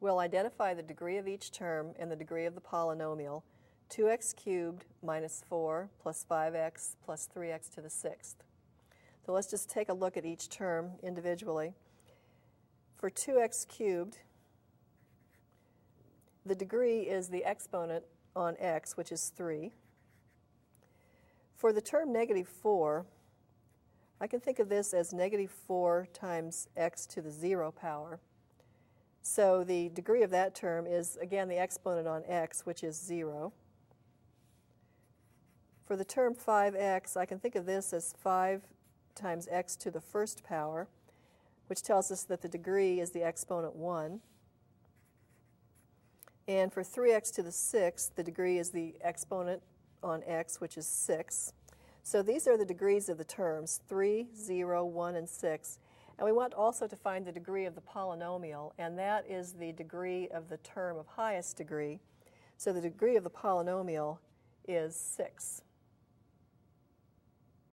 we'll identify the degree of each term and the degree of the polynomial 2x cubed minus 4 plus 5x plus 3x to the 6th. So let's just take a look at each term individually. For 2x cubed, the degree is the exponent on x, which is 3. For the term negative 4, I can think of this as negative 4 times x to the 0 power. So the degree of that term is, again, the exponent on x, which is 0. For the term 5x, I can think of this as 5 times x to the first power, which tells us that the degree is the exponent 1. And for 3x to the 6th, the degree is the exponent on x, which is 6. So these are the degrees of the terms, 3, 0, 1, and 6. And we want also to find the degree of the polynomial, and that is the degree of the term of highest degree. So the degree of the polynomial is 6.